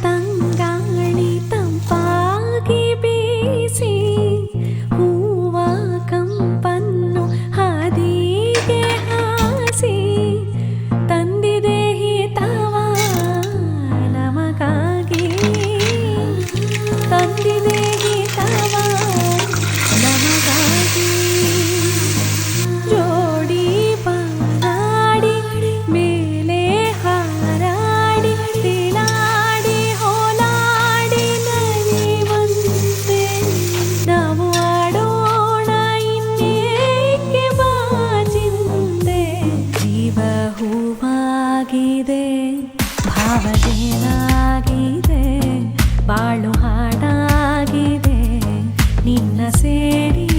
ತಂಗಾಳಿ ತಂಪಾಗಿ ಬೀಸಿ ಹೂವ ಕಂಪನ್ನು ಹಾದಿಗೆ ಹಾಸಿ ತಂದಿದೆ ಹಿತವ ನಮಗಾಗಿ ತಂದಿದೆ ಹಿತವ ನಮಗಾಗಿ ಜೋಡಿ ಬಾರಾಡಿ ಮೇಲೆ ಹಾರಾಡಿ ತಿಲಾಡಿ ಹೋಲಾಡಿ ನಲಿವಂತೆ ನಾವು ಆಡೋಣ ಇನ್ನೇಕೆ ಬಾಜಿಂದೆ ಜೀವ ಹೂವಾಗಿದೆ ಭಾವಜೇನಾಗಿದೆ ಬಾಳು ಹಾಡಾಗಿದೆ ನಿನ್ನ ಸೇರಿ